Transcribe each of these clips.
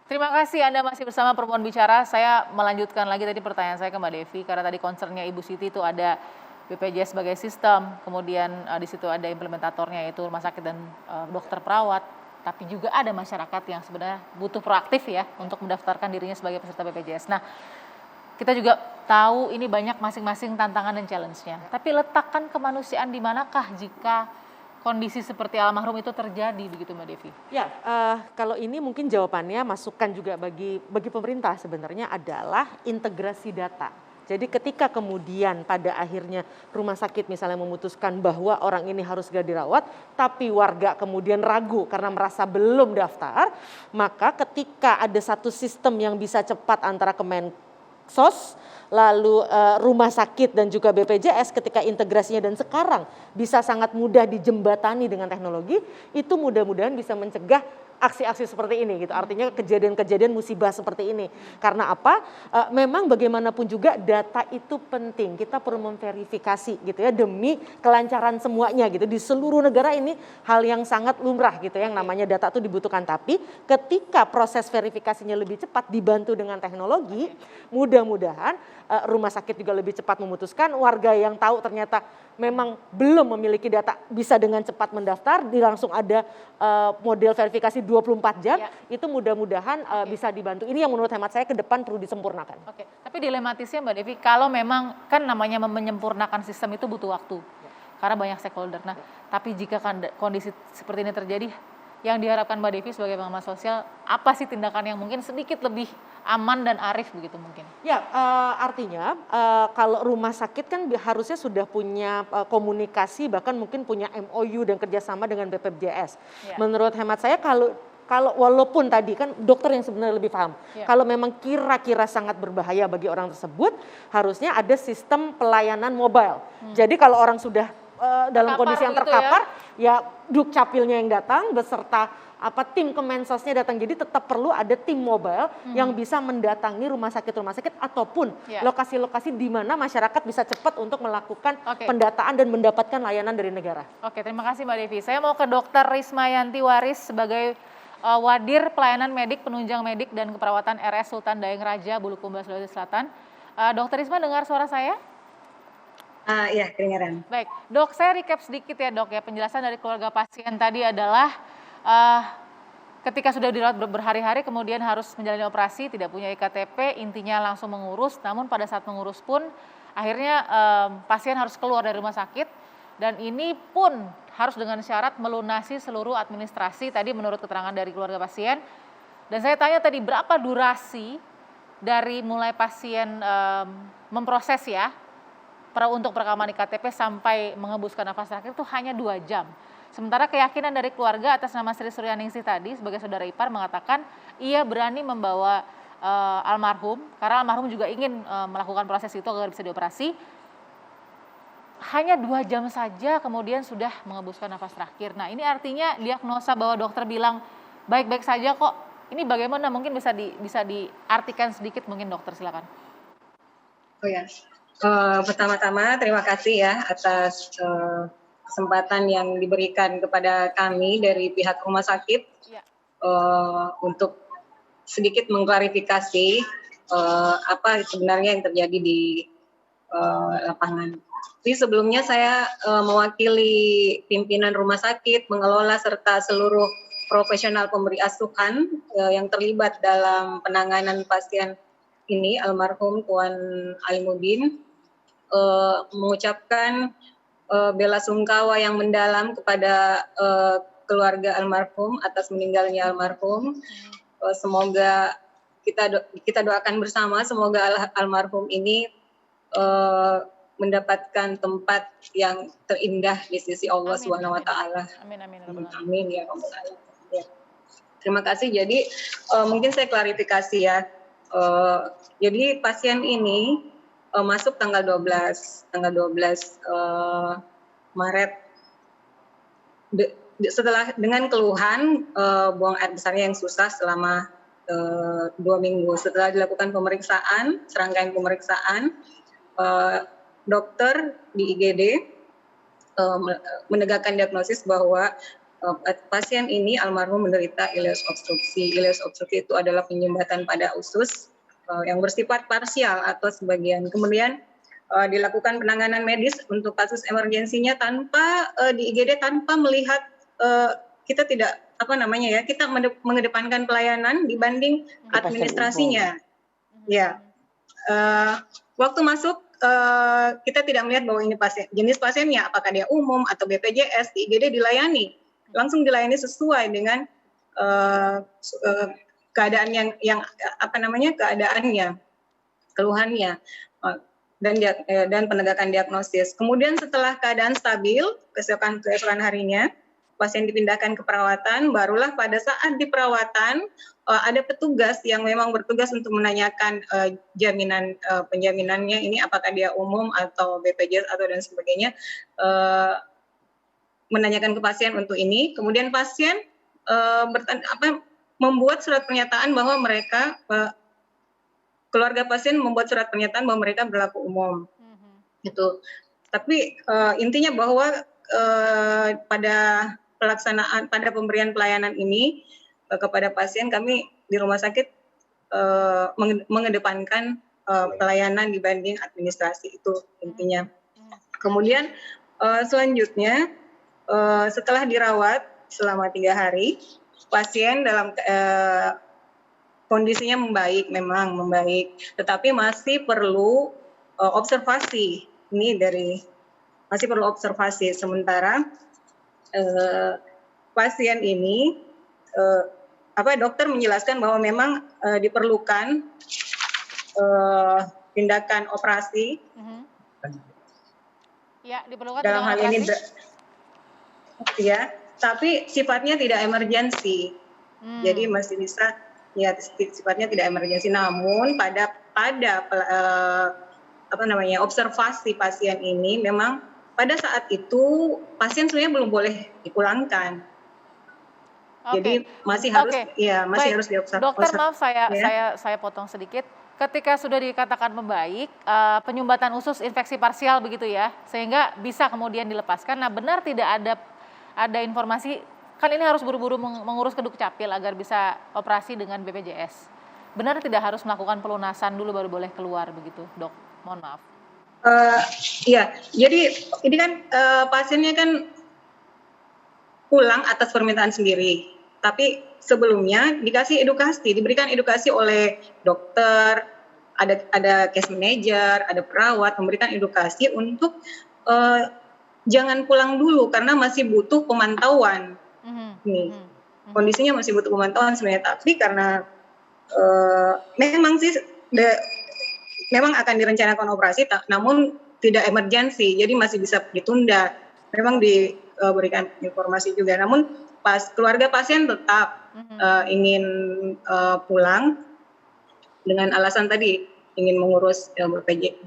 Terima kasih Anda masih bersama Perempuan Bicara. Saya melanjutkan lagi tadi pertanyaan saya ke Mbak Devi, karena tadi concernnya Ibu Siti itu ada BPJS sebagai sistem, kemudian di situ ada implementatornya yaitu rumah sakit dan dokter perawat, tapi juga ada masyarakat yang sebenarnya butuh proaktif ya untuk mendaftarkan dirinya sebagai peserta BPJS. Nah, kita juga tahu ini banyak masing-masing tantangan dan challenge-nya. Tapi letakkan kemanusiaan di manakah jika kondisi seperti almarhum itu terjadi begitu Mbak Devi? Ya, kalau ini mungkin jawabannya masukan juga bagi pemerintah sebenarnya adalah integrasi data. Jadi ketika kemudian pada akhirnya rumah sakit misalnya memutuskan bahwa orang ini harus segera dirawat, tapi warga kemudian ragu karena merasa belum daftar, maka ketika ada satu sistem yang bisa cepat antara Kemensos, lalu rumah sakit dan juga BPJS ketika integrasinya dan sekarang bisa sangat mudah dijembatani dengan teknologi, itu mudah-mudahan bisa mencegah aksi-aksi seperti ini gitu. Artinya kejadian-kejadian musibah seperti ini. Karena apa? Memang bagaimanapun juga data itu penting. Kita perlu memverifikasi gitu ya demi kelancaran semuanya gitu. Di seluruh negara ini hal yang sangat lumrah gitu ya, yang namanya data itu dibutuhkan. Tapi ketika proses verifikasinya lebih cepat dibantu dengan teknologi, mudah-mudahan rumah sakit juga lebih cepat memutuskan, warga yang tahu ternyata memang belum memiliki data bisa dengan cepat mendaftar, langsung ada model verifikasi 24 jam, ya. Itu mudah-mudahan bisa dibantu. Ini yang menurut hemat saya ke depan perlu disempurnakan. Oke, tapi dilematisnya Mbak Devi, kalau memang kan namanya menyempurnakan sistem itu butuh waktu, karena banyak stakeholder. Nah, tapi jika kondisi seperti ini terjadi, yang diharapkan Mbak Devi sebagai pengamat sosial, apa sih tindakan yang mungkin sedikit lebih aman dan arif begitu mungkin? Ya, artinya kalau rumah sakit kan harusnya sudah punya komunikasi, bahkan mungkin punya MOU dan kerjasama dengan BPJS. Ya. Menurut hemat saya kalau walaupun tadi kan dokter yang sebenarnya lebih paham, ya. Kalau memang kira-kira sangat berbahaya bagi orang tersebut, harusnya ada sistem pelayanan mobile. Jadi kalau orang sudah dalam kondisi yang terkapar, ya Dukcapilnya yang datang beserta tim Kemensosnya datang. Jadi tetap perlu ada tim mobile yang bisa mendatangi rumah sakit ataupun lokasi-lokasi di mana masyarakat bisa cepat untuk melakukan pendataan dan mendapatkan layanan dari negara. Oke, terima kasih Mbak Devi. Saya mau ke Dr. Rismayanti Waris sebagai Wadir Pelayanan Medik, Penunjang Medik dan Keperawatan RS Sultan Daeng Raja, Bulukumba, Sulawesi Selatan. Dr. Risma, dengar suara saya? Iya, kedengaran. Baik, Dok, saya recap sedikit ya Dok ya. Penjelasan dari keluarga pasien tadi adalah ketika sudah dirawat berhari-hari kemudian harus menjalani operasi, tidak punya IKTP, intinya langsung mengurus. Namun pada saat mengurus pun akhirnya pasien harus keluar dari rumah sakit dan ini pun harus dengan syarat melunasi seluruh administrasi tadi menurut keterangan dari keluarga pasien. Dan saya tanya tadi berapa durasi dari mulai pasien memproses ya untuk perekaman IKTP sampai mengembuskan nafas terakhir itu hanya 2 jam. Sementara keyakinan dari keluarga atas nama Sri Suryaningsih tadi sebagai saudara ipar mengatakan ia berani membawa almarhum karena almarhum juga ingin melakukan proses itu agar bisa dioperasi. Hanya 2 jam saja kemudian sudah mengembuskan nafas terakhir. Nah, ini artinya diagnosa bahwa dokter bilang baik-baik saja kok. Ini bagaimana mungkin bisa diartikan sedikit mungkin dokter, silakan. Oh ya. Pertama-tama terima kasih ya atas kesempatan yang diberikan kepada kami dari pihak rumah sakit untuk sedikit mengklarifikasi apa sebenarnya yang terjadi di lapangan. Jadi sebelumnya saya mewakili pimpinan rumah sakit, mengelola serta seluruh profesional pemberi asuhan yang terlibat dalam penanganan pasien ini almarhum Tuan Alimuddin. Mengucapkan bela sungkawa yang mendalam kepada keluarga almarhum atas meninggalnya almarhum. Semoga kita doakan bersama semoga almarhum ini mendapatkan tempat yang terindah di sisi Allah Subhanahu wa taala. Amin amin. Amin ya rabbal alamin. Ya. Terima kasih. Jadi mungkin saya klarifikasi ya. Jadi pasien ini masuk tanggal 12 Maret setelah dengan keluhan buang air besarnya yang susah selama 2 minggu. Setelah dilakukan serangkaian pemeriksaan, dokter di IGD menegakkan diagnosis bahwa pasien ini almarhum menderita ileus obstruksi. Ileus obstruksi itu adalah penyumbatan pada usus yang bersifat parsial atau sebagian. Kemudian dilakukan penanganan medis untuk kasus emergensinya tanpa di IGD tanpa melihat kita tidak kita mengedepankan pelayanan dibanding administrasinya. Ya, waktu masuk kita tidak melihat bahwa ini jenis pasiennya apakah dia umum atau BPJS, di IGD dilayani langsung dilayani sesuai dengan keadaan keadaannya, keluhannya dan penegakan diagnosis. Kemudian setelah keadaan stabil, keesokan harinya pasien dipindahkan ke perawatan, barulah pada saat di perawatan ada petugas yang memang bertugas untuk menanyakan penjaminannya ini apakah dia umum atau BPJS atau dan sebagainya, menanyakan ke pasien untuk ini. Kemudian pasien membuat surat pernyataan bahwa mereka keluarga pasien membuat surat pernyataan bahwa mereka berlaku umum. Gitu. Tapi intinya bahwa pada pemberian pelayanan ini kepada pasien, kami di rumah sakit mengedepankan pelayanan dibanding administrasi, itu intinya. Kemudian selanjutnya setelah dirawat selama 3 hari, pasien dalam kondisinya memang membaik, tetapi masih perlu observasi. Masih perlu observasi. Sementara pasien ini dokter menjelaskan bahwa memang diperlukan tindakan operasi. Ya, diperlukan dalam hal operasi. ini ya, tapi sifatnya tidak emergensi. Jadi masih bisa sifatnya tidak emergensi. Namun pada observasi pasien ini memang pada saat itu pasien sebenarnya belum boleh dipulangkan. Jadi masih harus harus diobservasi. Dokter, maaf saya potong sedikit. Ketika sudah dikatakan membaik, penyumbatan usus infeksi parsial begitu ya, sehingga bisa kemudian dilepaskan. Nah, benar tidak ada informasi, kan ini harus buru-buru mengurus ke Dukcapil agar bisa operasi dengan BPJS. Benar tidak harus melakukan pelunasan dulu baru boleh keluar begitu, Dok? Mohon maaf. Iya, jadi ini kan pasiennya kan pulang atas permintaan sendiri. Tapi sebelumnya diberikan edukasi oleh dokter, ada case manager, ada perawat, memberikan edukasi untuk jangan pulang dulu karena masih butuh pemantauan. Kondisinya masih butuh pemantauan sebenarnya, tapi karena memang akan direncanakan operasi, namun tidak emergensi, jadi masih bisa ditunda. Memang diberikan informasi juga, namun keluarga pasien tetap ingin pulang dengan alasan tadi ingin mengurus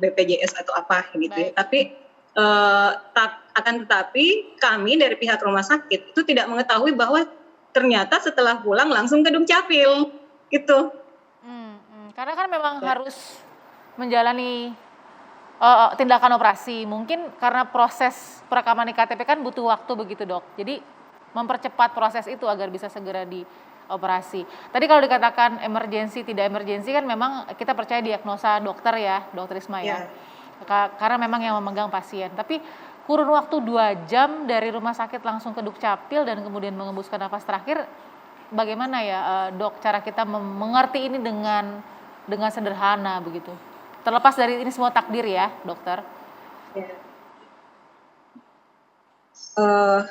BPJS atau apa gitu ya. Tapi akan tetapi kami dari pihak rumah sakit itu tidak mengetahui bahwa ternyata setelah pulang langsung ke Dukcapil gitu. Karena kan memang harus menjalani tindakan operasi. Mungkin karena proses perekaman iktp kan butuh waktu begitu, Dok. Jadi mempercepat proses itu agar bisa segera dioperasi. Tadi kalau dikatakan emergensi tidak emergensi kan memang kita percaya diagnosa dokter ya, Dokter Risma ya. Karena memang yang memegang pasien. Tapi kurun waktu 2 jam dari rumah sakit langsung ke Dukcapil dan kemudian mengembuskan nafas terakhir, bagaimana ya Dok cara kita mengerti ini dengan sederhana begitu? Terlepas dari ini semua takdir ya, Dokter.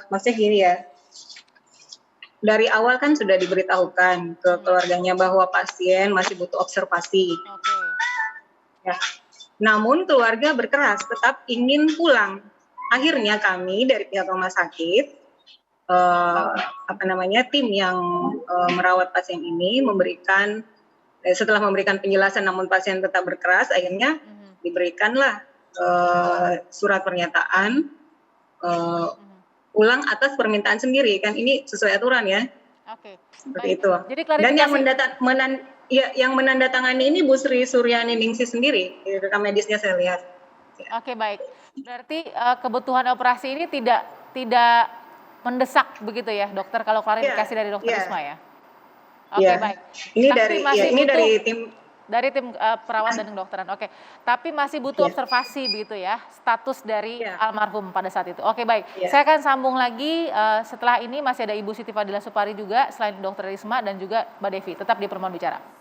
Maksudnya gini ya, dari awal kan sudah diberitahukan ke keluarganya bahwa pasien masih butuh observasi. Ya. Namun keluarga berkeras tetap ingin pulang. Akhirnya kami dari pihak rumah sakit, tim yang merawat pasien ini setelah memberikan penjelasan namun pasien tetap berkeras, akhirnya diberikanlah surat pernyataan pulang atas permintaan sendiri, kan ini sesuai aturan ya. Seperti itu. Jadi dan yang menandatangani ini Bu Sri Suryani Ningsih sendiri, di rekam medisnya saya lihat. Baik. Berarti kebutuhan operasi ini tidak mendesak begitu ya dokter, kalau klarifikasi dari dokter Iya. Risma ya? Oke, Iya. baik. Ini Tapi dari masih ini butuh dari tim perawat dan kedokteran. Oke. Tapi masih butuh Iya. observasi begitu ya, status dari Iya. almarhum pada saat itu. Oke, baik. Iya. Saya akan sambung lagi setelah ini masih ada Ibu Siti Fadila Supari juga selain Dokter Risma dan juga Mbak Devi. Tetap di Perempuan Bicara.